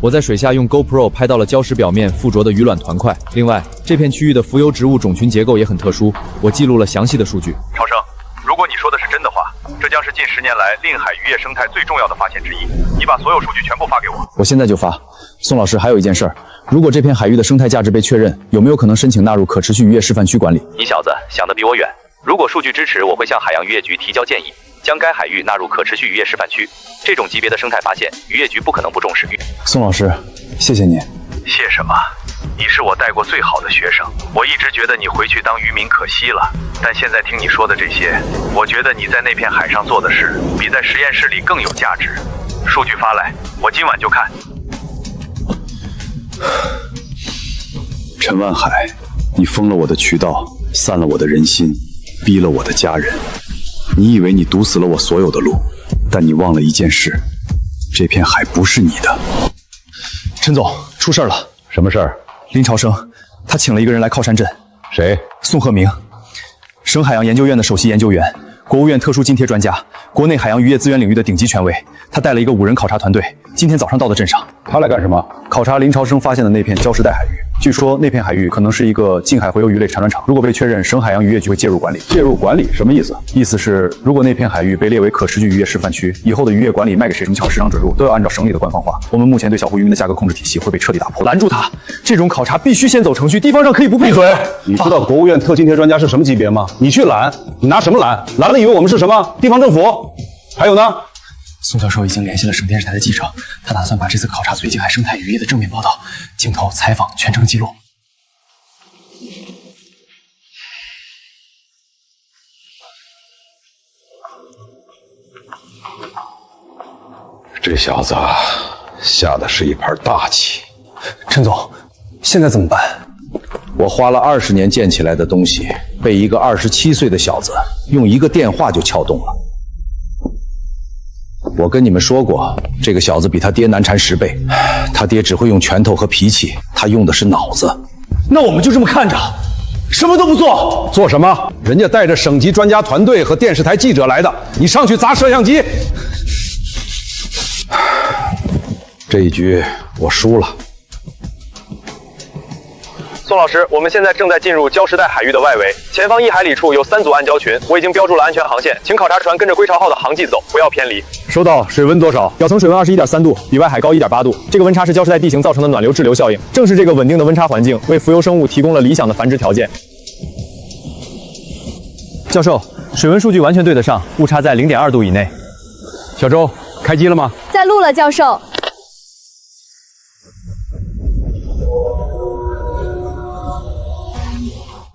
我在水下用 GoPro 拍到了礁石表面附着的魚卵團塊。另外，這片區域的浮游植物種群結構也很特殊，我記錄了詳細的數據。超生，如果你說的是真的話，這將是近10年來令海漁業生態最重要的發現之一。你把所有數據全部發給我。我現在就發。宋老師，還有一件事兒，如果這片海域的生態價值被確認，有沒有可能申請納入可持續漁業示範區管理？你小子想得比我遠。如果數據支持，我會向海洋漁業局提交建議，將該海域納入可持續漁業示範區。這種級別的生態發現，漁業局不可能不重視。宋老師，謝謝你。謝什麼？你是我帶過最好的學生，我一直覺得你回去當漁民可惜了，但現在聽你說的這些，我覺得你在那片海上做的事，比在實驗室裡更有價值。數據發來，我今晚就看。陳萬海，你封了我的渠道，散了我的人心，逼了我的家人。你以為你堵死了我所有的路，但你忘了一件事，這片海不是你的。陳總，出事了。什麼事兒？林朝生，他請了一個人來靠山鎮。誰？宋鶴鳴，省海洋研究院的首席研究員，國務院特殊津貼專家，國內海洋漁業資源領域的頂級權威。他帶了一個5人考察團隊，今天早上到的鎮上。他來幹什麼？考察林朝生發現的那片礁石帶海域。據說那片海域可能是一個近海洄游魚類產卵場，如果被確認，省海洋漁業局會介入管理。介入管理什麼意思？意思是，如果那片海域被列為可持續漁業示範區，以後的漁業管理賣給誰，什麼橋市場准入，都要按照省裡的官方化。我們目前對小湖漁民的價格控制體系會被徹底打破。攔住他！這種考察必須先走程序，地方上可以不配合。你知道國務院特津貼專家是什麼級別嗎？你去攔，你拿什麼攔？攔了以為我們是什麼地方政府？還有呢？宋教授已經聯繫了省電視台的記者，他打算把這次考察作為近海生態漁業的正面報道，鏡頭、採訪全程記錄。這小子下的是一盤大棋。陳總，現在怎麼辦？我花了20年建起來的東西，被一個27歲的小子用一個電話就撬動了。我跟你們說過，這個小子比他爹難纏10倍。他爹只會用拳頭和脾氣，他用的是腦子。那我們就這麼看着，什麼都不做？做什麼？人家帶着省級專家團隊和電視台記者來的，你上去砸攝像機。這一局我輸了。宋老師，我們現在正在進入礁石帶海域的外圍，前方1海里處有3組暗礁群，我已經標注了安全航線，請考察船跟着歸巢號的航跡走，不要偏離。收到。水溫多少？表層水溫21.3度，比外海高1.8度。這個溫差是礁石帶地形造成的暖流滯留效應，正是這個穩定的溫差環境為浮游生物提供了理想的繁殖條件。教授，水溫數據完全對得上，誤差在0.2度以內。小周，開機了嗎？在錄了，教授。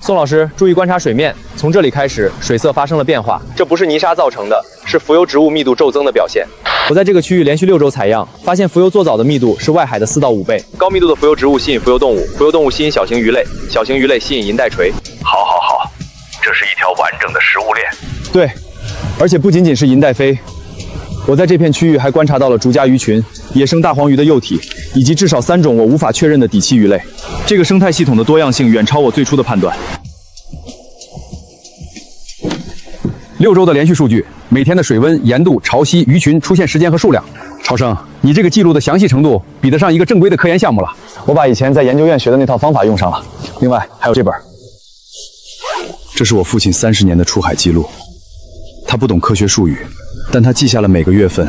宋老師，注意觀察水面，從這裡開始，水色發生了變化，這不是泥沙造成的，是浮游植物密度驟增的表現。我在這個區域連續6周採樣，發現浮游做藻的密度是外海的4到5倍。高密度的浮游植物吸引浮游動物，浮游動物吸引小型魚類，小型魚類吸引銀帶錘。好，這是一條完整的食物鏈。對，而且不僅僅是銀帶鲱，我在這片區域還觀察到了竹筴魚群、野生大黃魚的幼體，以及至少3種我無法確認的底棲魚類。這個生態系統的多樣性遠超我最初的判斷。6周的連續數據，每天的水溫、鹽度、潮汐、魚群出現時間和數量。超生，你這個記錄的詳細程度比得上一個正規的科研項目了。我把以前在研究院學的那套方法用上了。另外還有這本，這是我父親30年的出海記錄。他不懂科學術語，但他記下了每個月份、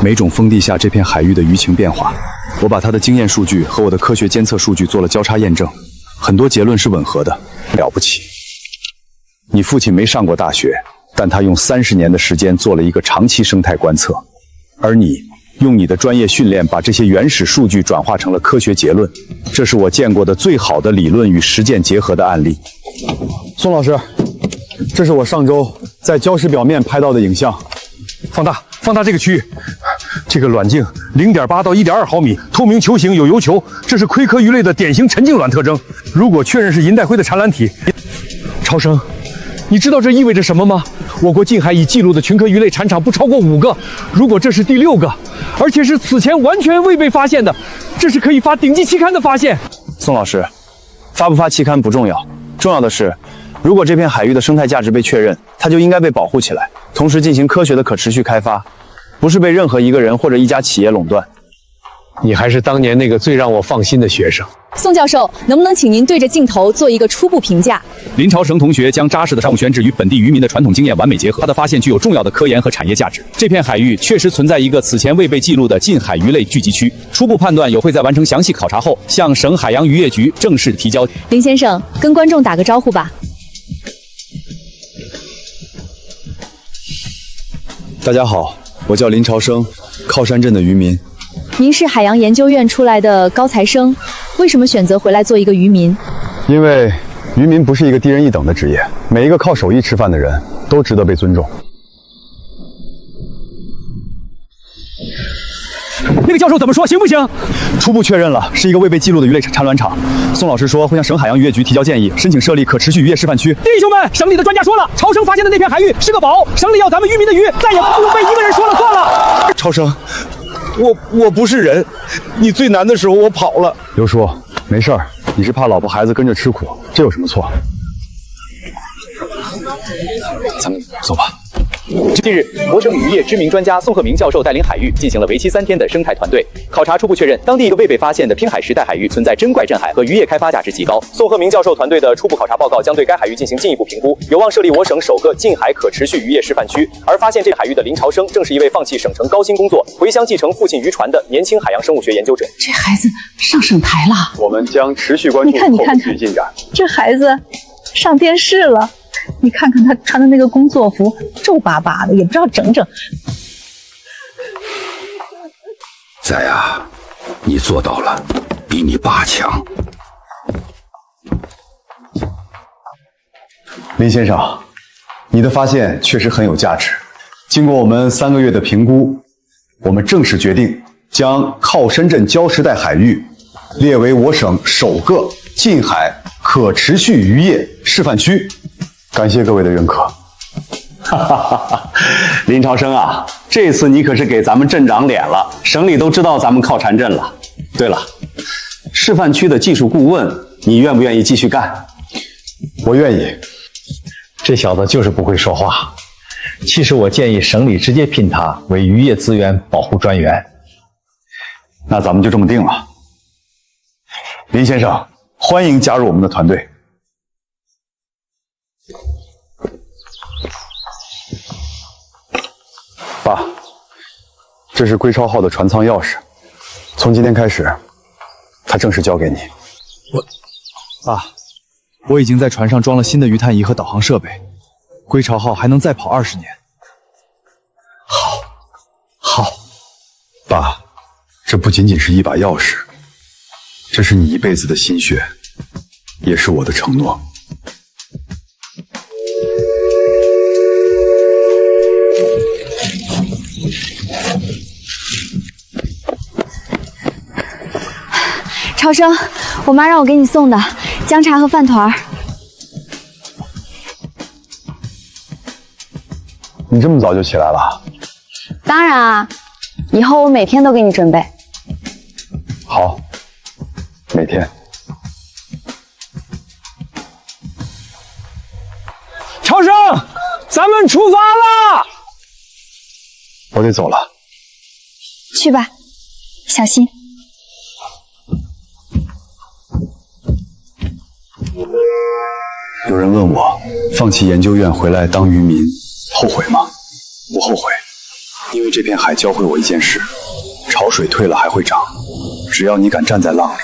每種風地下這片海域的魚情變化。我把他的經驗數據和我的科學監測數據做了交叉驗證，很多結論是吻合的，了不起。你父親沒上過大學，但他用30年的時間做了一個長期生態觀測，而你用你的專業訓練把這些原始數據轉化成了科學結論。這是我見過的最好的理論與實踐結合的案例。宋老師，這是我上周在礁石表面拍到的影像，放大這個區域，这個卵徑0.8到1.2毫米，透明球形，有油球，這是虧殼魚類的典型沉靜卵特徵。如果確認是銀帶灰的產卵體，超生，你知道這意味着什麼嗎？我國近海已記錄的群殼魚類產場不超過5個，如果這是第6個，而且是此前完全未被發現的，這是可以發頂級期刊的發現。宋老師，發不發期刊不重要，重要的是，如果這片海域的生態價值被確認，它就應該被保護起來，同時進行科學的可持續開發，不是被任何一個人或者一家企業壟斷。你還是當年那個最讓我放心的學生。宋教授，能不能請您對着鏡頭做一個初步評價？林朝生同學將扎實的商務選址與本地漁民的傳統經驗完美結合，他的發現具有重要的科研和產業價值。這片海域確實存在一個此前未被記錄的近海魚類聚集區，初步判斷有會在完成詳細考察後，向省海洋漁業局正式提交。林先生，跟觀眾打個招呼吧。大家好，我叫林朝生，靠山鎮的漁民。您是海洋研究院出來的高材生，為什麼選擇回來做一個漁民？因為漁民不是一個低人一等的職業，每一個靠手藝吃飯的人都值得被尊重。那個教授怎麼說？行不行？初步確認了，是一個未被記錄的魚類產卵場。宋老師說會向省海洋漁業局提交建議，申請設立可持續漁業示範區。弟兄們，省裡的專家說了，超生發現的那片海域是個寶，省裡要咱們漁民的魚再也不用被一個人說了算了。超生，我不是人，你最難的時候我跑了。劉叔，沒事兒，你是怕老婆孩子跟着吃苦，這有什麼錯？咱們走吧。近日，博省漁業知名專家宋鶴明教授帶領海域進行了為期3天的生態團隊考察，初步確認當地一個未被發現的拼海時代海域存在珍怪鎮海和漁業開發價值極高。宋鶴明教授團隊的初步考察報告將對該海域進行進一步評估，有望設立我省首個近海可持續漁業示範區。而發現這個海域的林朝生，正是一位放棄省城高薪工作，回鄉繼承父親漁船的年輕海洋生物學研究者。這孩子上省台了，我們將持續關注後續進展。這孩子上電視了。你看看他穿的那個工作服，皺巴巴的，也不知道整整。仔啊，你做到了，比你爸強。林先生，你的發現確實很有價值。經過我們3個月的評估，我們正式決定將靠山鎮礁石帶海域列為我省首個近海可持續漁業示範區。感謝各位的認可。林朝生啊，這次你可是給咱們鎮長臉了，省裡都知道咱們靠山鎮了。對了，示範區的技術顧問，你願不願意繼續幹？我願意。這小子就是不會說話。其實我建議省裡直接聘他為漁業資源保護專員。那咱們就這麼定了。林先生，歡迎加入我們的團隊。爸，這是歸超號的船艙鑰匙，從今天開始，它正式交給你。爸，我已經在船上裝了新的魚探儀和導航設備，歸巢號還能再跑20年。好，爸，這不僅僅是一把鑰匙，這是你一輩子的心血，也是我的承諾。超生，我媽讓我給你送的薑茶和飯糰。你這麼早就起來了？當然啊，以後我每天都給你準備。好，每天。超生，咱們出發了！我得走了。去吧，小心。有人問我，放棄研究院回來當漁民，後悔嗎？不後悔，因為這片海教會我一件事：潮水退了還會漲，只要你敢站在浪裡，